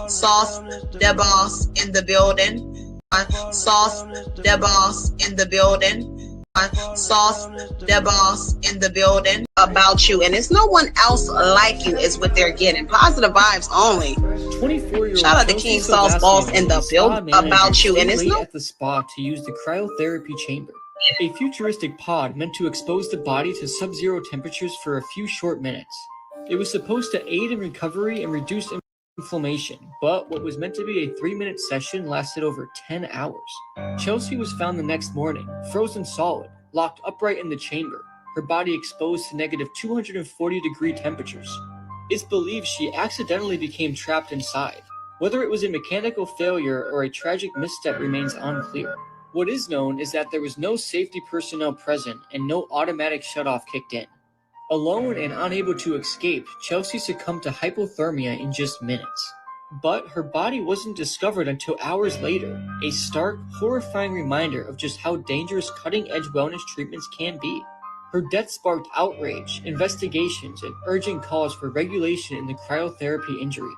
Sauce the boss in the building. Sauce the boss in the building. Sauce the boss in the building. About you, and it's no one else like you is what they're getting. Positive vibes only. 24-year-old Shout out to King Sauce Boss in the build about you, and it's no at the spa to use the cryotherapy chamber, a futuristic pod meant to expose the body to sub-zero temperatures for a few short minutes. It was supposed to aid in recovery and reduce inflammation, but what was meant to be a 3-minute session lasted over 10 hours. Chelsea was found the next morning, frozen solid, locked upright in the chamber, her body exposed to negative 240-degree temperatures. It's believed she accidentally became trapped inside. Whether it was a mechanical failure or a tragic misstep remains unclear. What is known is that there was no safety personnel present and no automatic shutoff kicked in. Alone and unable to escape, Chelsea succumbed to hypothermia in just minutes. But her body wasn't discovered until hours later, a stark, horrifying reminder of just how dangerous cutting-edge wellness treatments can be. Her death sparked outrage, investigations, and urgent calls for regulation in the cryotherapy injury.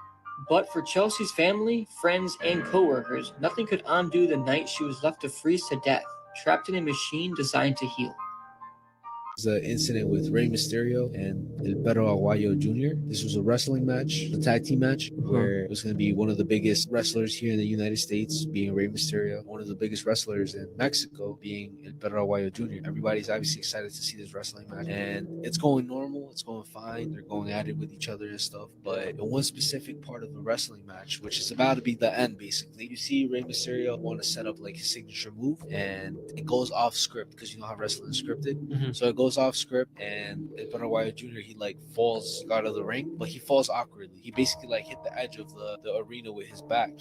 But for Chelsea's family, friends, and co-workers, nothing could undo the night she was left to freeze to death, trapped in a machine designed to heal. The incident with Rey Mysterio and El Perro Aguayo Jr. This was a wrestling match, a tag team match, where it was going to be one of the biggest wrestlers here in the United States, being Rey Mysterio, one of the biggest wrestlers in Mexico, being El Perro Aguayo Jr. Everybody's obviously excited to see this wrestling match, and it's going normal, it's going fine. They're going at it with each other and stuff, but in one specific part of the wrestling match, which is about to be the end, basically, you see Rey Mysterio want to set up like his signature move, and it goes off script because you know how wrestling is scripted. So it goes off script, and Perro Aguayo Jr. he like falls out of the ring, but he falls awkwardly. He basically like hit the edge of the arena with his back.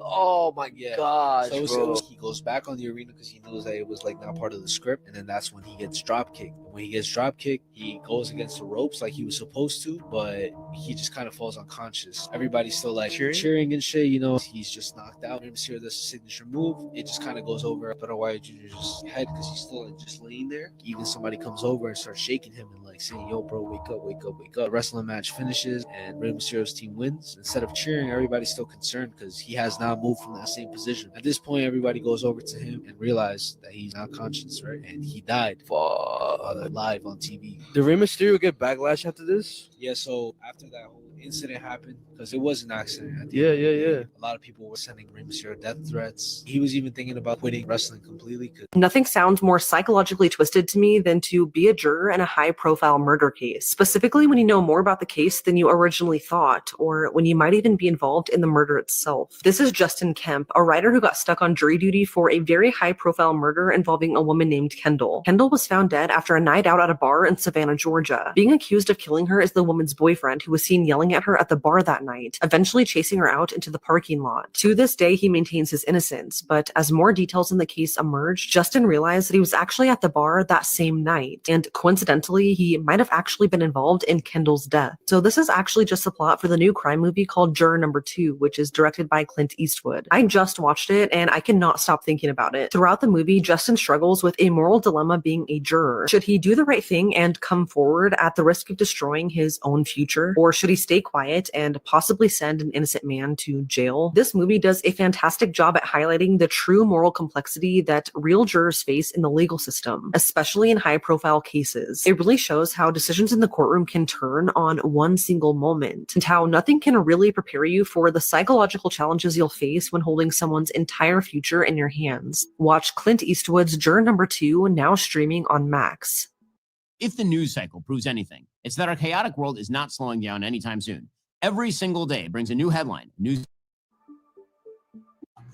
Oh my god! So he goes back on the arena because he knows that it was like not part of the script, and then that's when he gets drop kicked. When he gets drop kicked, he goes against the ropes like he was supposed to, but he just kind of falls unconscious. Everybody's still like cheering and shit, you know. He's just knocked out. Rey Mysterio does a signature move. It just kind of goes over Perro Aguayo Jr.'s head because he's still like just laying there. Even somebody comes over and starts shaking him and like saying, "Yo, bro, wake up, wake up, wake up." Wrestling match finishes and Rey Mysterio's team wins. Instead of cheering, everybody's still concerned because he has now moved from that same position. At this point, everybody goes over to him and realizes that he's not conscious, right? And he died live on TV. Did Rey Mysterio get backlash after this? Yeah, so after that whole incident happened, because it was an accident. Yeah. A lot of people were sending Rey Mysterio death threats. He was even thinking about quitting wrestling completely. Nothing sounds more psychologically twisted to me than to be a juror in a high-profile murder case, specifically when you know more about the case than you originally thought, or when you might even be involved in the murder itself. This is Justin Kemp, a writer who got stuck on jury duty for a very high-profile murder involving a woman named Kendall. Kendall was found dead after a night out at a bar in Savannah, Georgia. Being accused of killing her is the woman's boyfriend, who was seen yelling at her at the bar that night, eventually chasing her out into the parking lot. To this day, he maintains his innocence, but as more details in the case emerged, Justin realized that he was actually at the bar that same night, and coincidentally, he might have actually been involved in Kendall's death. So this is actually just the plot for the new crime movie called Juror Number 2, which is directed by Clint Eastwood. I just watched it, and I cannot stop thinking about it. Throughout the movie, Justin struggles with a moral dilemma being a juror. Should he do the right thing and come forward at the risk of destroying his own future, or should he stay quiet and possibly send an innocent man to jail? This movie does a fantastic job at highlighting the true moral complexity that real jurors face in the legal system, especially in high-profile cases. It really shows how decisions in the courtroom can turn on one single moment, and how nothing can really prepare you for the psychological challenges you'll face when holding someone's entire future in your hands. Watch Clint Eastwood's Juror Number 2, now streaming on Max. If the news cycle proves anything, it's that our chaotic world is not slowing down anytime soon. Every single day brings a new headline.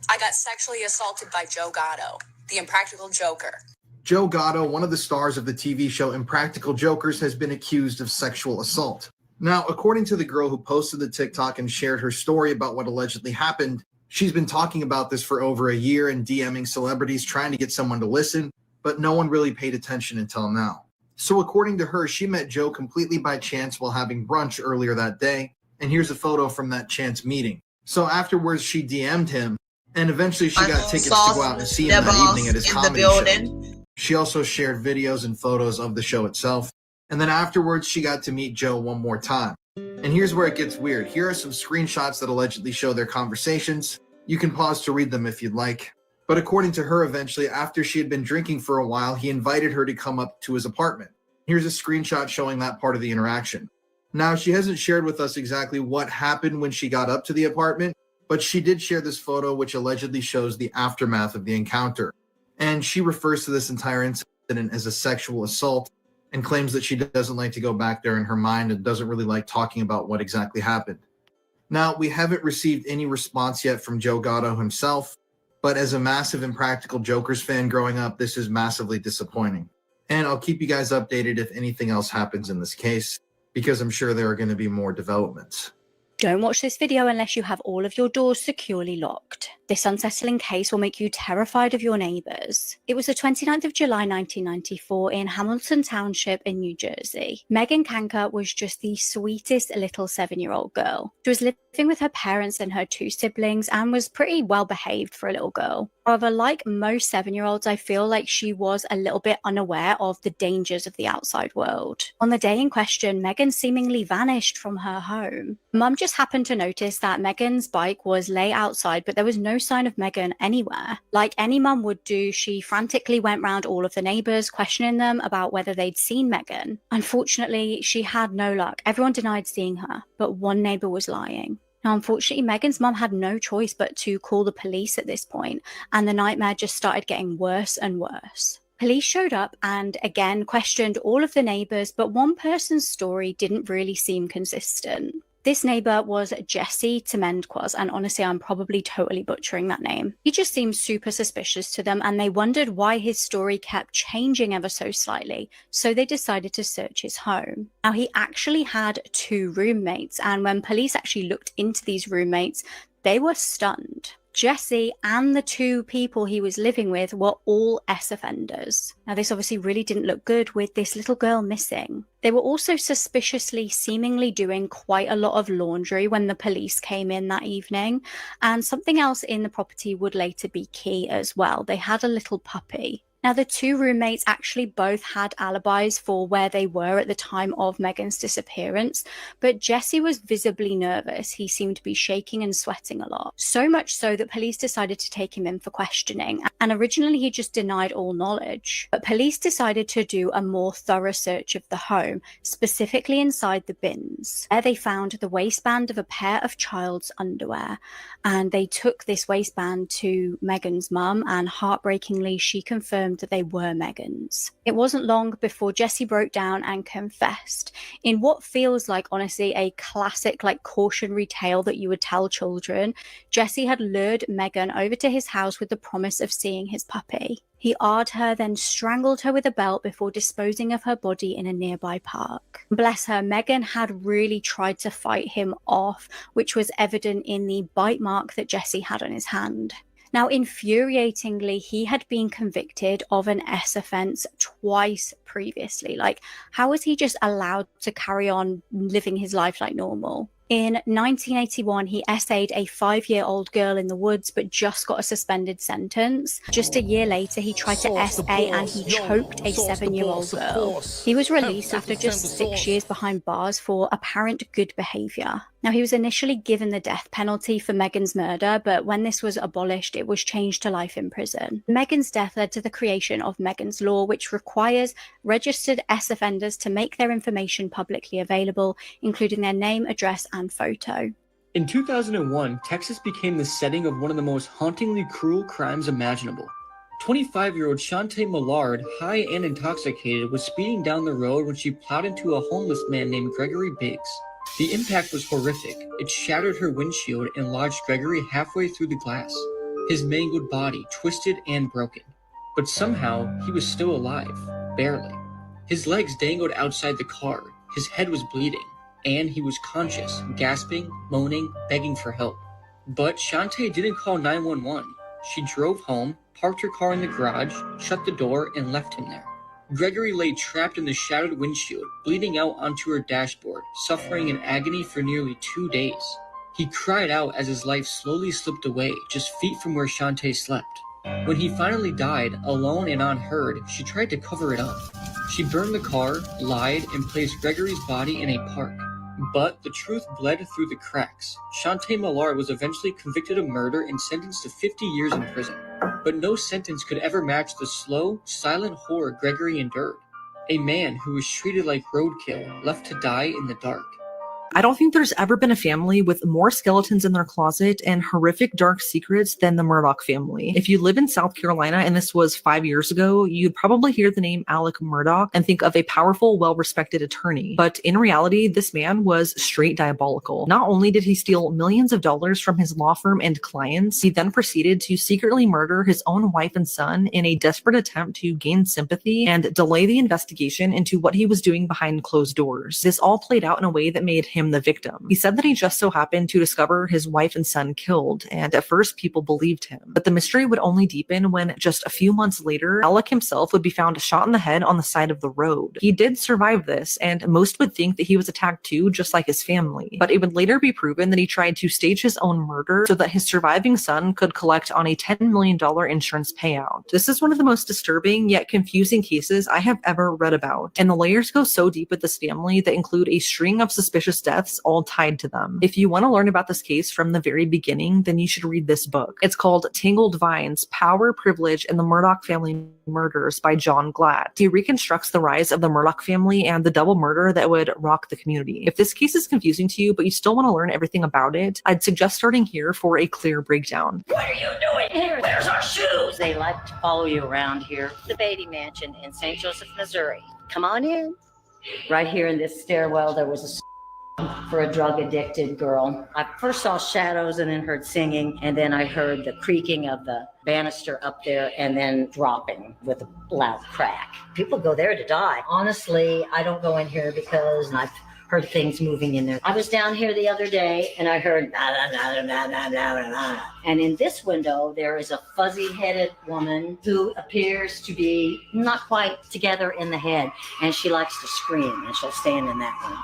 I got sexually assaulted by Joe Gatto, the Impractical Joker. Joe Gatto, one of the stars of the TV show Impractical Jokers, has been accused of sexual assault. Now, according to the girl who posted the TikTok and shared her story about what allegedly happened, she's been talking about this for over a year and DMing celebrities trying to get someone to listen, but no one really paid attention until now. So according to her, she met Joe completely by chance while having brunch earlier that day, and here's a photo from that chance meeting. So afterwards, she DM'd him, and eventually she got tickets to go out and see him that evening at his comedy show. She also shared videos and photos of the show itself, and then afterwards she got to meet Joe one more time. And here's where it gets weird. Here are some screenshots that allegedly show their conversations. You can pause to read them if you'd like. But according to her, eventually, after she had been drinking for a while, he invited her to come up to his apartment. Here's a screenshot showing that part of the interaction. Now, she hasn't shared with us exactly what happened when she got up to the apartment, but she did share this photo which allegedly shows the aftermath of the encounter. And she refers to this entire incident as a sexual assault and claims that she doesn't like to go back there in her mind and doesn't really like talking about what exactly happened. Now, we haven't received any response yet from Joe Gatto himself, but as a massive Impractical Jokers fan growing up, this is massively disappointing. And I'll keep you guys updated if anything else happens in this case, because I'm sure there are going to be more developments. Don't watch this video unless you have all of your doors securely locked. This unsettling case will make you terrified of your neighbours. It was the 29th of July 1994 in Hamilton Township in New Jersey. Megan Kanker was just the sweetest little 7-year-old girl. She was living with her parents and her 2 siblings and was pretty well behaved for a little girl. However, like most 7-year-olds, I feel like she was a little bit unaware of the dangers of the outside world. On the day in question, Megan seemingly vanished from her home. Mum just happened to notice that Megan's bike was lay outside, but there was no sign of Megan anywhere. Like any mum would do, she frantically went round all of the neighbours, questioning them about whether they'd seen Megan. Unfortunately, she had no luck. Everyone denied seeing her, but one neighbour was lying. Now, unfortunately, Megan's mum had no choice but to call the police at this point, and the nightmare just started getting worse and worse. Police showed up and again questioned all of the neighbours, but one person's story didn't really seem consistent. This neighbour was Jesse Temendquas, and honestly, I'm probably totally butchering that name. He just seemed super suspicious to them, and they wondered why his story kept changing ever so slightly, so they decided to search his home. Now, he actually had 2 roommates, and when police actually looked into these roommates, they were stunned. Jesse and the 2 people he was living with were all S-offenders. Now, this obviously really didn't look good with this little girl missing. They were also suspiciously seemingly doing quite a lot of laundry when the police came in that evening, and something else in the property would later be key as well. They had a little puppy. Now, the 2 roommates actually both had alibis for where they were at the time of Megan's disappearance, but Jesse was visibly nervous. He seemed to be shaking and sweating a lot. So much so that police decided to take him in for questioning, and originally he just denied all knowledge. But police decided to do a more thorough search of the home, specifically inside the bins. There they found the waistband of a pair of child's underwear, and they took this waistband to Megan's mum, and heartbreakingly, she confirmed that they were Megan's. It wasn't long before Jesse broke down and confessed in what feels like, honestly, a classic cautionary tale that you would tell children. Jesse had lured Megan over to his house with the promise of seeing his puppy. He arred her, then strangled her with a belt before disposing of her body in a nearby park. Bless her, Megan had really tried to fight him off, which was evident in the bite mark that Jesse had on his hand. Now, infuriatingly, he had been convicted of an S offence twice previously. How was he just allowed to carry on living his life like normal? In 1981, he essayed a 5-year-old girl in the woods, but just got a suspended sentence. Just a year later, he tried to essay and he choked a 7-year-old girl. He was released after just 6 years behind bars for apparent good behaviour. Now, he was initially given the death penalty for Megan's murder, but when this was abolished, it was changed to life in prison. Megan's death led to the creation of Megan's Law, which requires registered S offenders to make their information publicly available, including their name, address, and photo. In 2001, Texas became the setting of one of the most hauntingly cruel crimes imaginable. 25-year-old Shantae Millard, high and intoxicated, was speeding down the road when she plowed into a homeless man named Gregory Biggs. The impact was horrific. It shattered her windshield and lodged Gregory halfway through the glass, his mangled body twisted and broken. But somehow, he was still alive. Barely. His legs dangled outside the car, his head was bleeding, and he was conscious, gasping, moaning, begging for help. But Shantae didn't call 911. She drove home, parked her car in the garage, shut the door, and left him there. Gregory lay trapped in the shattered windshield, bleeding out onto her dashboard, suffering in agony for nearly 2 days. He cried out as his life slowly slipped away, just feet from where Shantae slept. When he finally died, alone and unheard, she tried to cover it up. She burned the car, lied, and placed Gregory's body in a park. But the truth bled through the cracks. Shantae Millar was eventually convicted of murder and sentenced to 50 years in prison. But no sentence could ever match the slow, silent horror Gregory endured. A man who was treated like roadkill, left to die in the dark. I don't think there's ever been a family with more skeletons in their closet and horrific dark secrets than the Murdaugh family. If you live in South Carolina and this was 5 years ago, you'd probably hear the name Alec Murdaugh and think of a powerful, well-respected attorney. But in reality, this man was straight diabolical. Not only did he steal millions of dollars from his law firm and clients, he then proceeded to secretly murder his own wife and son in a desperate attempt to gain sympathy and delay the investigation into what he was doing behind closed doors. This all played out in a way that made him the victim. He said that he just so happened to discover his wife and son killed, and at first people believed him. But the mystery would only deepen when just a few months later, Alec himself would be found shot in the head on the side of the road. He did survive this, and most would think that he was attacked too, just like his family. But it would later be proven that he tried to stage his own murder so that his surviving son could collect on a $10 million insurance payout. This is one of the most disturbing yet confusing cases I have ever read about, and the layers go so deep with this family that include a string of suspicious deaths all tied to them. If you want to learn about this case from the very beginning, then you should read this book. It's called Tangled Vines, Power, Privilege, and the Murdaugh Family Murders by John Glatt. He reconstructs the rise of the Murdaugh family and the double murder that would rock the community. If this case is confusing to you, but you still want to learn everything about it, I'd suggest starting here for a clear breakdown. What are you doing here? Where's our shoes? They like to follow you around here. The Beatty Mansion in St. Joseph, Missouri. Come on in. Right here in this stairwell, there was a for a drug-addicted girl. I first saw shadows and then heard singing, and then I heard the creaking of the banister up there and then dropping with a loud crack. People go there to die. Honestly, I don't go in here because I've heard things moving in there. I was down here the other day and I heard and in this window there is a fuzzy-headed woman who appears to be not quite together in the head, and she likes to scream and she'll stand in that window.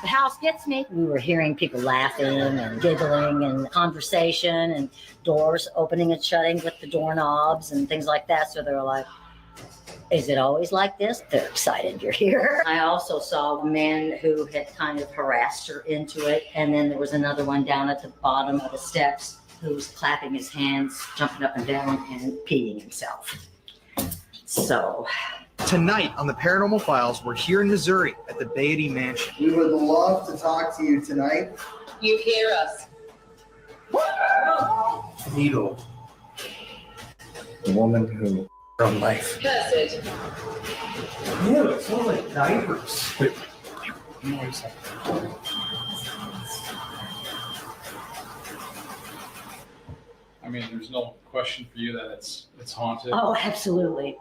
The house gets me. We were hearing people laughing and giggling and conversation and doors opening and shutting with the doorknobs and things like that. So they were like, is it always like this? They're excited you're here. I also saw a man who had kind of harassed her into it. And then there was another one down at the bottom of the steps who was clapping his hands, jumping up and down and peeing himself. So tonight on the Paranormal Files, we're here in Missouri at the Beatty Mansion. We would love to talk to you tonight. You hear us. Needle. The woman who from life. Message. Yeah, it smells like diapers. Wait. I mean, there's no question for you that it's haunted. Oh, absolutely.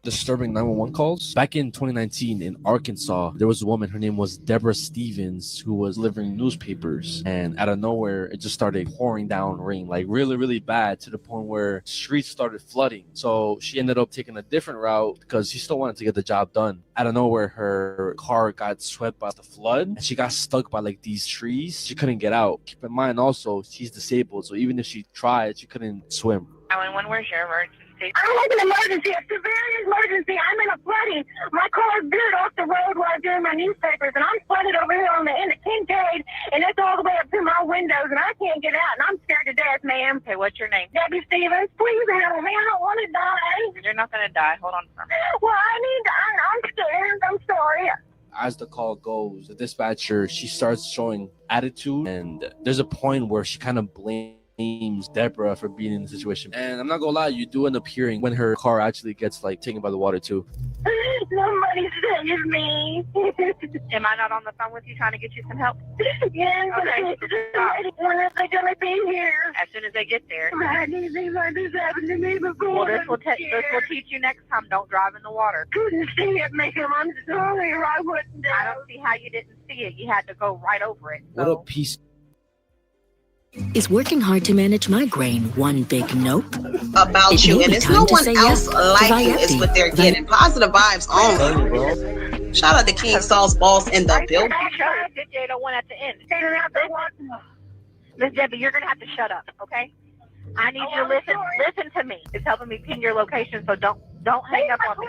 Disturbing 911 calls. Back in 2019 in Arkansas, there was a woman, her name was Deborah Stevens, who was delivering newspapers, and out of nowhere it just started pouring down rain, like really bad, to the point where streets started flooding. So she ended up taking a different route because she still wanted to get the job done. Out of nowhere, her car got swept by the flood and she got stuck by like these trees. She couldn't get out. Keep in mind also, she's disabled, so even if she tried, she couldn't swim. 911, where's your emergency? I have an emergency, a severe emergency. I'm in a flooding. My car veered off the road while I'm doing my newspapers, and I'm flooded over here on the end of Kincaid, and it's all the way up to my windows, and I can't get out, and I'm scared to death, ma'am. Okay, what's your name? Debbie Stevens, please help me. I don't want to die. You're not going to die. Hold on for a minute. Well, I'm scared. I'm sorry. As the call goes, the dispatcher, she starts showing attitude, and there's a point where she kind of blames Deborah for being in the situation. And I'm not gonna lie, you do end up hearing when her car actually gets like taken by the water too. Somebody save me. Am I not on the phone with you trying to get you some help? Yes, Okay. when are they going to be here? As soon as they get there. I need things like this happened to me before. Well, this will teach you next time. Don't drive in the water. Couldn't see it, ma'am. I'm sorry, or I wouldn't. I don't see how you didn't see it. You had to go right over it. What a piece. Is working hard to manage migraine one big nope? About It you, may and be it's time no to one say else yes to like you is Vyepti. what they're getting. Positive vibes only. Shout out to King Saul's boss in the building. Shut 5801 at the end. Miss Debbie, you're going to have to shut up, okay? I need you to listen to me. It's helping me pin your location, so don't hang up on me.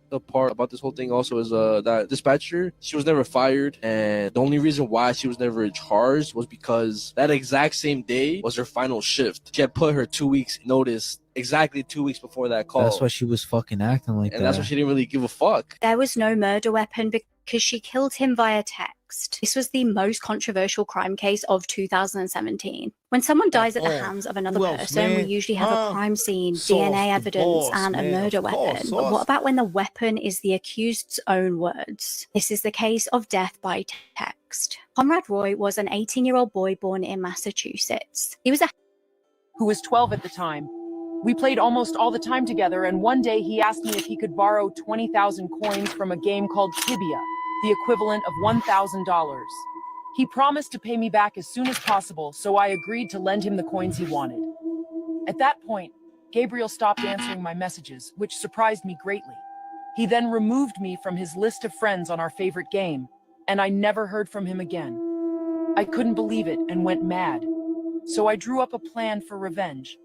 The part about this whole thing also is that dispatcher, she was never fired, and the only reason why she was never charged was because that exact same day was her final shift. She had put her 2 weeks notice exactly 2 weeks before that call. That's why she was fucking acting like that. And that's why she didn't really give a fuck. There was no murder weapon because she killed him via text. This was the most controversial crime case of 2017. When someone dies at the hands of another person, we usually have a crime scene, DNA evidence, and a murder weapon. But what about when the weapon is the accused's own words? This is the case of death by text. Conrad Roy was an 18-year-old boy born in Massachusetts. He was who was 12 at the time. We played almost all the time together, and one day he asked me if he could borrow 20,000 coins from a game called Tibia, the equivalent of $1,000. He promised to pay me back as soon as possible, so I agreed to lend him the coins he wanted. At that point, Gabriel stopped answering my messages, which surprised me greatly. He then removed me from his list of friends on our favorite game, and I never heard from him again. I couldn't believe it and went mad. So I drew up a plan for revenge.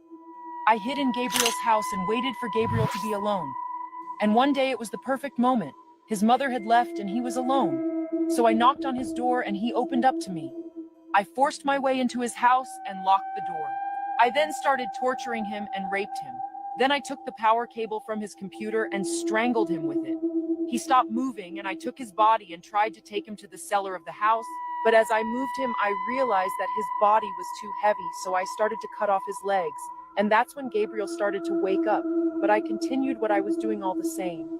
I hid in Gabriel's house and waited for Gabriel to be alone. And one day it was the perfect moment. His mother had left and he was alone. So I knocked on his door and he opened up to me. I forced my way into his house and locked the door. I then started torturing him and raped him. Then I took the power cable from his computer and strangled him with it. He stopped moving and I took his body and tried to take him to the cellar of the house. But as I moved him, I realized that his body was too heavy, so I started to cut off his legs. And that's when Gabriel started to wake up, but I continued what I was doing all the same.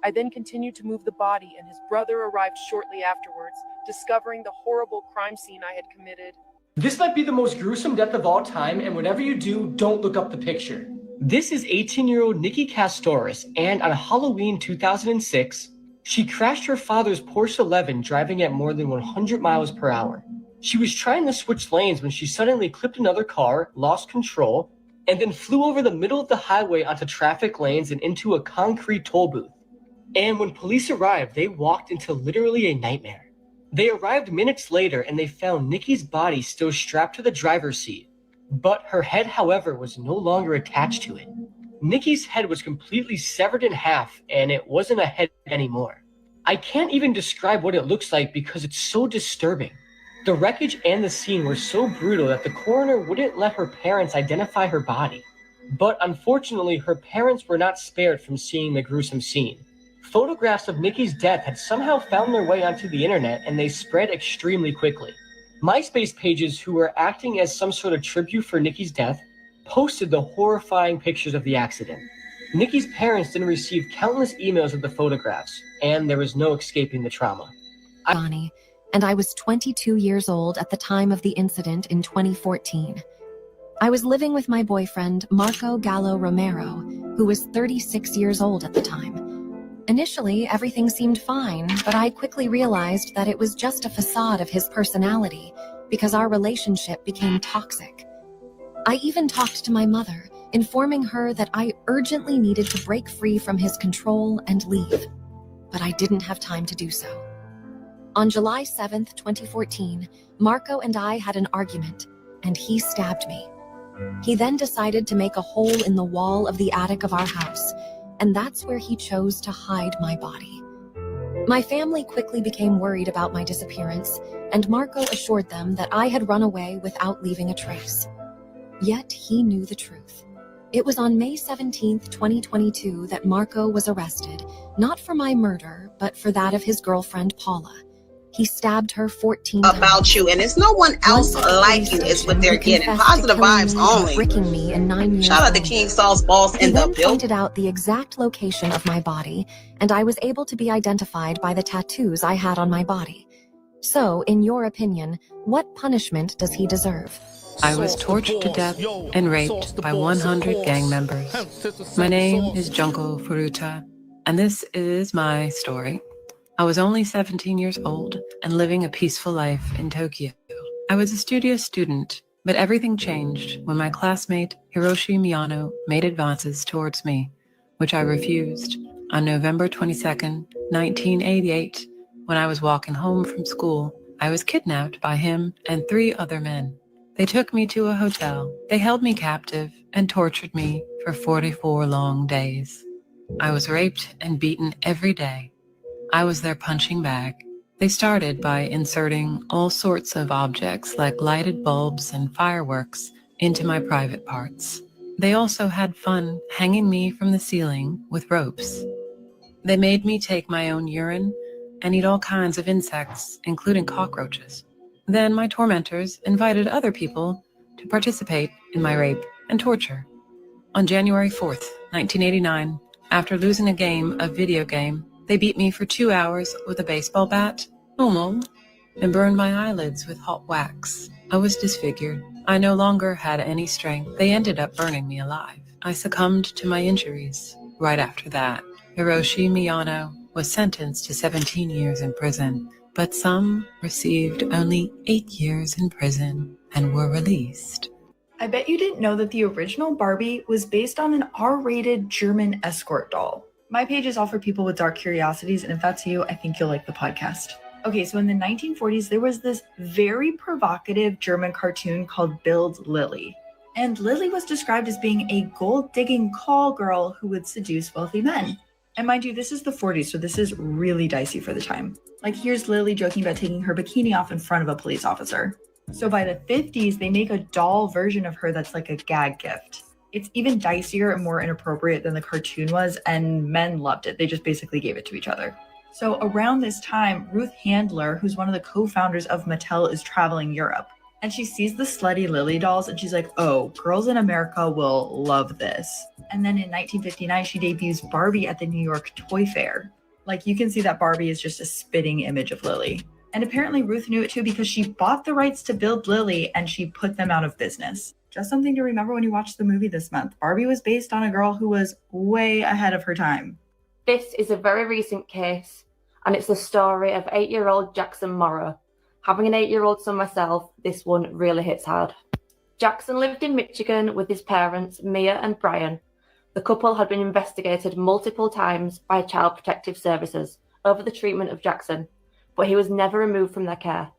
I then continued to move the body, and his brother arrived shortly afterwards, discovering the horrible crime scene I had committed. This might be the most gruesome death of all time, and whatever you do, don't look up the picture. This is 18-year-old Nikki Castoris, and on Halloween 2006, she crashed her father's Porsche 11 driving at more than 100 miles per hour. She was trying to switch lanes when she suddenly clipped another car, lost control, and then flew over the middle of the highway onto traffic lanes and into a concrete toll booth. And when police arrived, they walked into literally a nightmare. They arrived minutes later and they found Nikki's body still strapped to the driver's seat, but her head, however, was no longer attached to it. Nikki's head was completely severed in half and it wasn't a head anymore. I can't even describe what it looks like because it's so disturbing. The wreckage and the scene were so brutal that the coroner wouldn't let her parents identify her body. But unfortunately, her parents were not spared from seeing the gruesome scene. Photographs of Nikki's death had somehow found their way onto the internet and they spread extremely quickly. MySpace pages who were acting as some sort of tribute for Nikki's death posted the horrifying pictures of the accident. Nikki's parents then received countless emails of the photographs, and there was no escaping the trauma. Bonnie, and I was 22 years old at the time of the incident in 2014. I was living with my boyfriend, Marco Gallo Romero, who was 36 years old at the time. Initially, everything seemed fine, but I quickly realized that it was just a facade of his personality because our relationship became toxic. I even talked to my mother, informing her that I urgently needed to break free from his control and leave, but I didn't have time to do so. On July 7th, 2014, Marco and I had an argument, and he stabbed me. He then decided to make a hole in the wall of the attic of our house, and that's where he chose to hide my body. My family quickly became worried about my disappearance, and Marco assured them that I had run away without leaving a trace. Yet he knew the truth. It was on May 17th, 2022 that Marco was arrested, not for my murder, but for that of his girlfriend, Paula. He stabbed her 14 times. About you, and it's no one else Once at the like police you is station, what they're he getting. confessed to Positive killing vibes me and only. bricking me in 9 years Shout out to old. King Saul's boss He in the then building. pointed out the exact location of my body, and I was able to be identified by the tattoos I had on my body. So, in your opinion, what punishment does he deserve? I was tortured to death and raped by 100 gang members. My name is Junko Furuta, and this is my story. I was only 17 years old and living a peaceful life in Tokyo. I was a studious student, but everything changed when my classmate Hiroshi Miyano made advances towards me, which I refused. On November 22nd, 1988, when I was walking home from school, I was kidnapped by him and 3 other men. They took me to a hotel. They held me captive and tortured me for 44 long days. I was raped and beaten every day. I was their punching bag. They started by inserting all sorts of objects like lighted bulbs and fireworks into my private parts. They also had fun hanging me from the ceiling with ropes. They made me take my own urine and eat all kinds of insects, including cockroaches. Then my tormentors invited other people to participate in my rape and torture. On January 4th, 1989, after losing a game of video game, they beat me for 2 hours with a baseball bat, and burned my eyelids with hot wax. I was disfigured. I no longer had any strength. They ended up burning me alive. I succumbed to my injuries. Right after that, Hiroshi Miyano was sentenced to 17 years in prison, but some received only 8 years in prison and were released. I bet you didn't know that the original Barbie was based on an R-rated German escort doll. My page is all for people with dark curiosities, and if that's you, I think you'll like the podcast. Okay, so in the 1940s, there was this very provocative German cartoon called Build Lily. And Lily was described as being a gold-digging call girl who would seduce wealthy men. And mind you, this is the 40s, so this is really dicey for the time. Like, here's Lily joking about taking her bikini off in front of a police officer. So by the 50s, they make a doll version of her that's like a gag gift. It's even dicier and more inappropriate than the cartoon was, and men loved it. They just basically gave it to each other. So around this time, Ruth Handler, who's one of the co-founders of Mattel, is traveling Europe. And she sees the slutty Lily dolls, and she's like, oh, girls in America will love this. And then in 1959, she debuts Barbie at the New York Toy Fair. Like, you can see that Barbie is just a spitting image of Lily. And apparently Ruth knew it too because she bought the rights to Build Lily and she put them out of business. Just something to remember when you watch the movie this month. Barbie was based on a girl who was way ahead of her time. This is a very recent case, and it's the story of 8-year-old Jackson Morrow. Having an 8-year-old son myself, this one really hits hard. Jackson lived in Michigan with his parents, Mia and Brian. The couple had been investigated multiple times by Child Protective Services over the treatment of Jackson, but he was never removed from their care.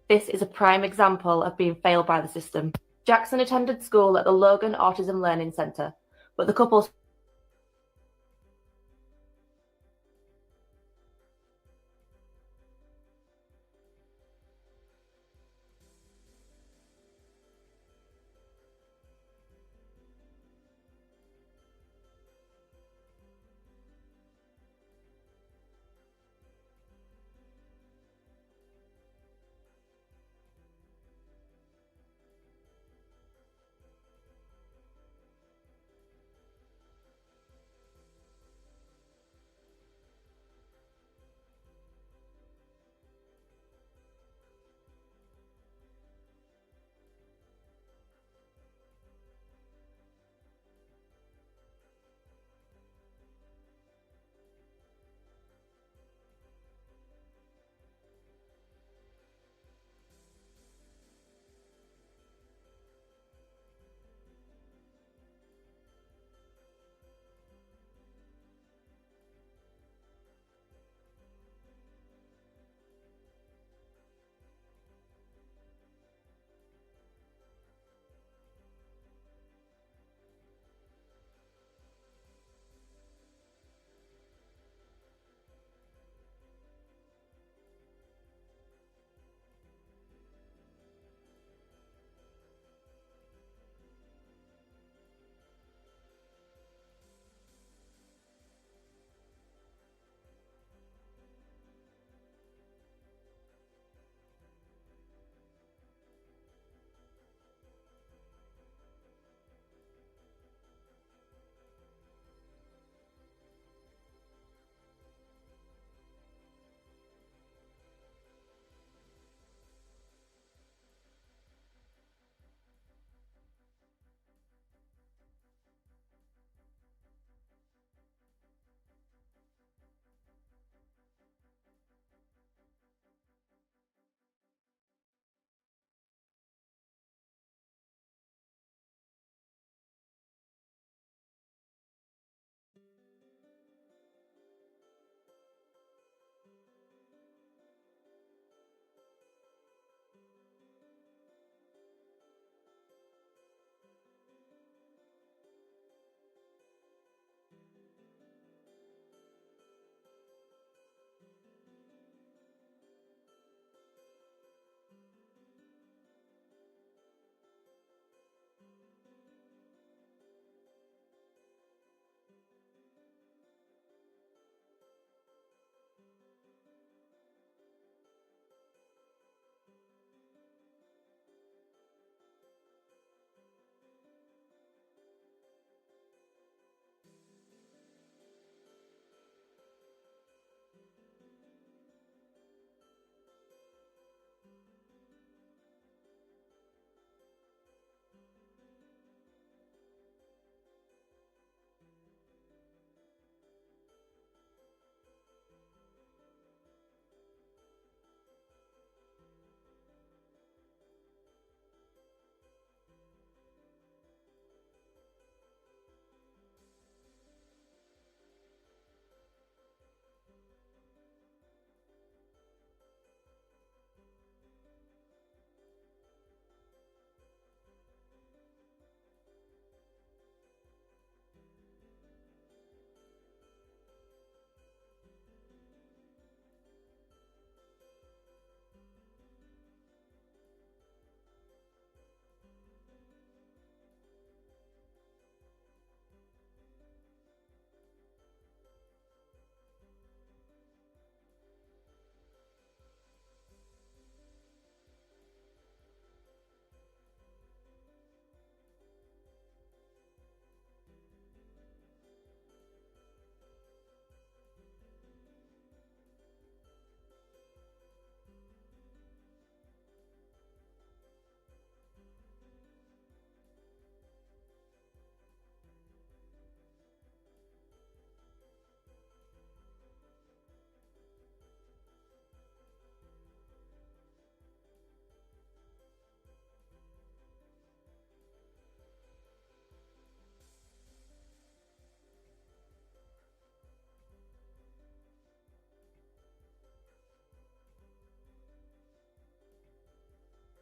This is a prime example of being failed by the system. Jackson attended school at the Logan Autism Learning Center, but the couple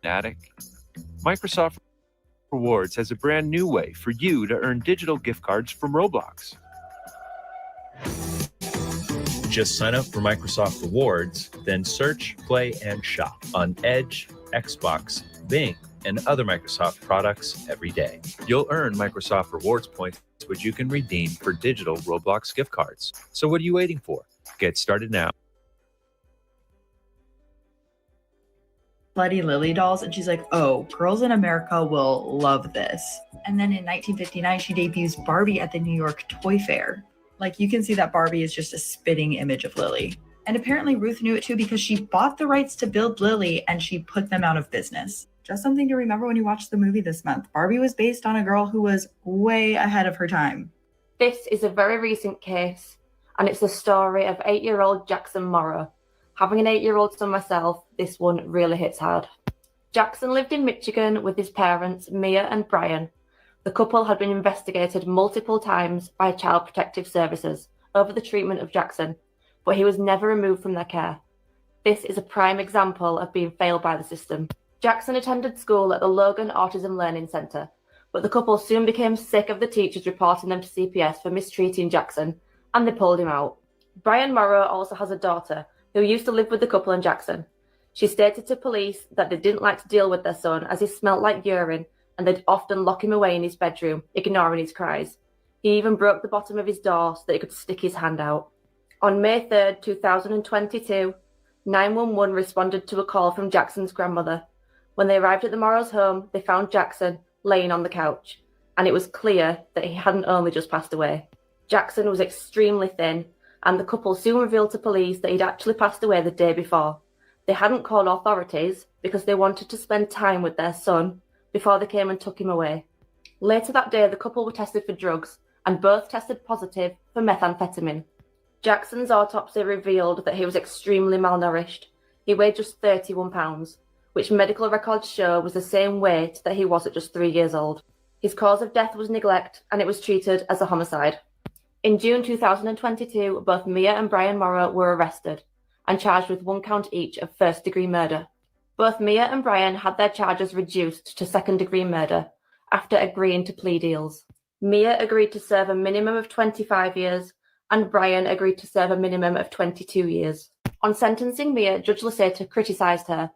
fanatic? Microsoft Rewards has a brand new way for you to earn digital gift cards from Roblox. Just sign up for Microsoft Rewards, then search, play, and shop on Edge, Xbox, Bing, and other Microsoft products every day. You'll earn Microsoft Rewards points, which you can redeem for digital Roblox gift cards. So what are you waiting for? Get started now. Bloody Lily dolls, and she's like, oh, girls in America will love this. And then in 1959, she debuts Barbie at the New York Toy Fair. Like, you can see that Barbie is just a spitting image of Lily. And apparently Ruth knew it too because she bought the rights to build Lily and she put them out of business. Just something to remember when you watch the movie this month. Barbie was based on a girl who was way ahead of her time. This is a very recent case, and it's the story of 8-year-old Jackson Morrow. Having an 8-year-old son myself, this one really hits hard. Jackson lived in Michigan with his parents, Mia and Brian. The couple had been investigated multiple times by Child Protective Services over the treatment of Jackson, but he was never removed from their care. This is a prime example of being failed by the system. Jackson attended school at the Logan Autism Learning Center, but the couple soon became sick of the teachers reporting them to CPS for mistreating Jackson, and they pulled him out. Brian Morrow also has a daughter who used to live with the couple and Jackson. She stated to police that they didn't like to deal with their son as he smelt like urine, and they'd often lock him away in his bedroom, ignoring his cries. He even broke the bottom of his door so that he could stick his hand out. On May 3rd, 2022, 911 responded to a call from Jackson's grandmother. When they arrived at the Morrows' home, they found Jackson laying on the couch, and it was clear that he hadn't only just passed away. Jackson was extremely thin, and the couple soon revealed to police that he'd actually passed away the day before. They hadn't called authorities because they wanted to spend time with their son before they came and took him away. Later that day, the couple were tested for drugs, and both tested positive for methamphetamine. Jackson's autopsy revealed that he was extremely malnourished. He weighed just 31 pounds, which medical records show was the same weight that he was at just 3 years old. His cause of death was neglect, and it was treated as a homicide. In June 2022, both Mia and Brian Morrow were arrested and charged with 1 count each of first-degree murder. Both Mia and Brian had their charges reduced to second-degree murder after agreeing to plea deals. Mia agreed to serve a minimum of 25 years, and Brian agreed to serve a minimum of 22 years. On sentencing Mia, Judge Laseta criticised her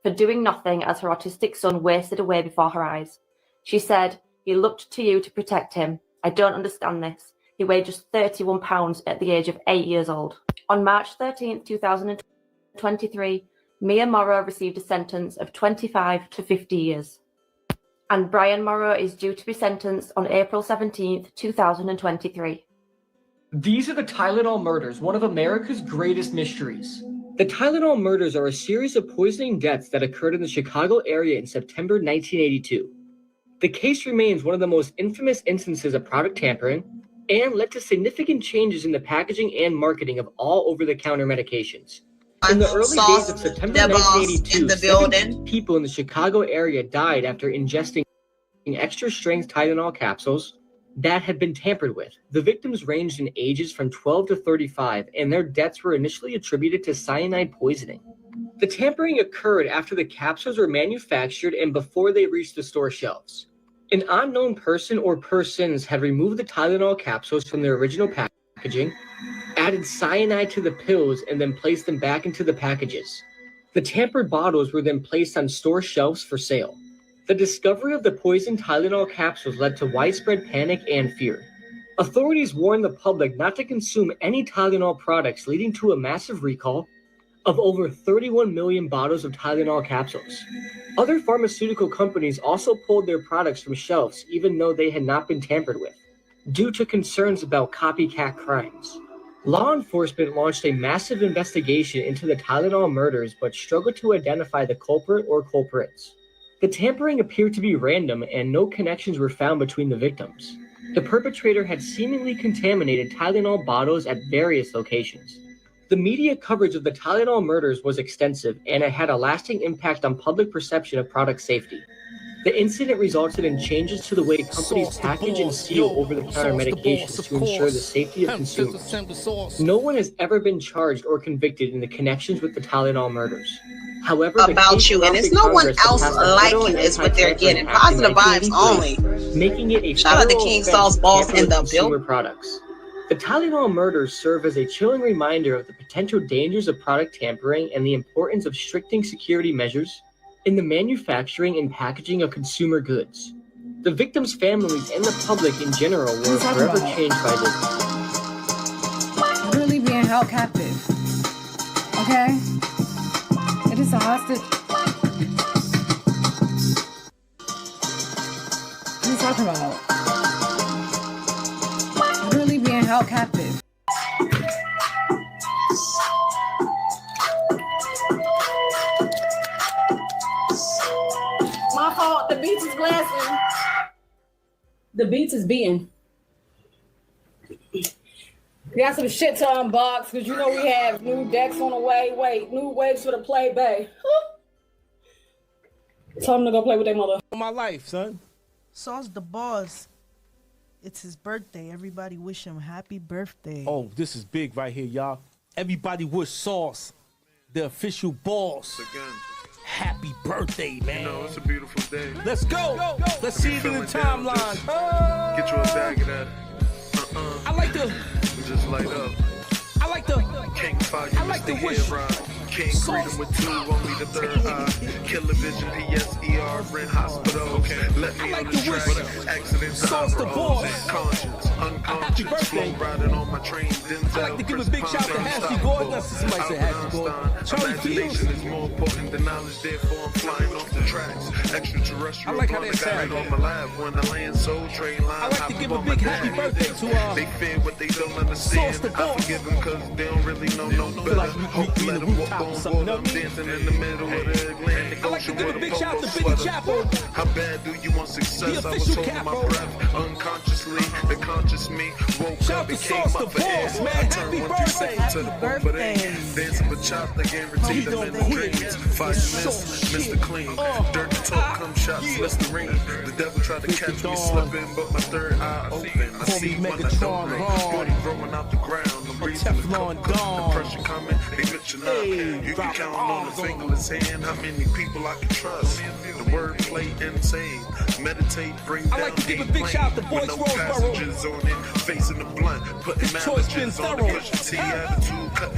for doing nothing as her autistic son wasted away before her eyes. She said, "He looked to you to protect him. I don't understand this. He weighed just 31 pounds at the age of 8 years old." On March 13, 2023, Mia Morrow received a sentence of 25 to 50 years. And Brian Morrow is due to be sentenced on April 17, 2023. These are the Tylenol murders, one of America's greatest mysteries. The Tylenol murders are a series of poisoning deaths that occurred in the Chicago area in September 1982. The case remains one of the most infamous instances of product tampering and led to significant changes in the packaging and marketing of all over-the-counter medications. In the early days of September 1982, 7 people in the Chicago area died after ingesting extra-strength Tylenol capsules that had been tampered with. The victims ranged in ages from 12 to 35, and their deaths were initially attributed to cyanide poisoning. The tampering occurred after the capsules were manufactured and before they reached the store shelves. An unknown person or persons had removed the Tylenol capsules from their original packaging, added cyanide to the pills, and then placed them back into the packages. The tampered bottles were then placed on store shelves for sale. The discovery of the poisoned Tylenol capsules led to widespread panic and fear. Authorities warned the public not to consume any Tylenol products, leading to a massive recall of over 31 million bottles of Tylenol capsules. Other pharmaceutical companies also pulled their products from shelves even though they had not been tampered with, due to concerns about copycat crimes. Law enforcement launched a massive investigation into the Tylenol murders but struggled to identify the culprit or culprits. The tampering appeared to be random and no connections were found between the victims. The perpetrator had seemingly contaminated Tylenol bottles at various locations. The media coverage of the Tylenol murders was extensive, and it had a lasting impact on public perception of product safety. The incident resulted in changes to the way companies package and seal over-the-counter medications to ensure the safety of consumers. No one has ever been charged or convicted in the connections with the Tylenol murders. However, the about case you, and prompted it's no one Congress to else pass the like Federal you is what they're Anti-Tampering getting. Act in Positive vibes 1983, only. making it a Shout out to federal King offense Sauce to Balls tamper in with the consumer building. products. The Tylenol murders serve as a chilling reminder of the potential dangers of product tampering and the importance of stricting security measures in the manufacturing and packaging of consumer goods. The victims' families and the public in general were forever changed by this. Really being held captive. Okay? It is a hostage. What are you talking about? Really being held captive. My fault. The beats is blasting. The beats is beating. We got some shit to unbox because you know we have new decks on the way. Wait, new waves for the play bay. Tell them to go play with their mother. My life, son. Sauce the boss. It's his birthday. Everybody wish him happy birthday. Oh, this is big right here, y'all. Everybody wish Sauce, the official boss. Happy birthday, man. You know, it's a beautiful day. Let's go. Let's see it in the timeline. Get you a bag of that. I like the. Just light up. I like the. King Fire, I like the wish. King Freedom with 2 on me, the third eye. Killer Vision, PSER, Rent Hospital. Let me on the track. Accidents, Sauce the boss. Conscience, unconscious. Flow riding on my train. Denzel, I like to give a big shout to Ashley Gordon. That's somebody say Ashley Gordon. Charlie Fields. Imagination is more important than knowledge, therefore I'm flying off the tracks. Extraterrestrial. I like how that sounds. on my lab when I land Soul Train line. I like to give a big happy birthday to They fear what they don't understand. I forgive them cause they don't really know no better. Hope let them walk on water. I'm dancing in the middle of the Atlantic Ocean with a polo sweater. How bad do you want success? I was holding my breath unconsciously. The conscious me woke up and came up for air. I turned 1 through 7 to the bump of the dancing for chops, I guarantee them in the dreams. Finest, Mr. Clean. Dirty talk, come shots, Listerine. The devil tried to catch me slipping, but my third eye open. I see when I don't know. Body growing out the ground. I'm breathing the coke. The pressure coming, they mention up. You can count on a fingerless hand how many people I can trust. The wordplay insane. Meditate, bring down. I like to give a big shout out to Boyce Roseborough. On it, facing the blunt, putting Choice been messages on thorough. the push T attitude, cutting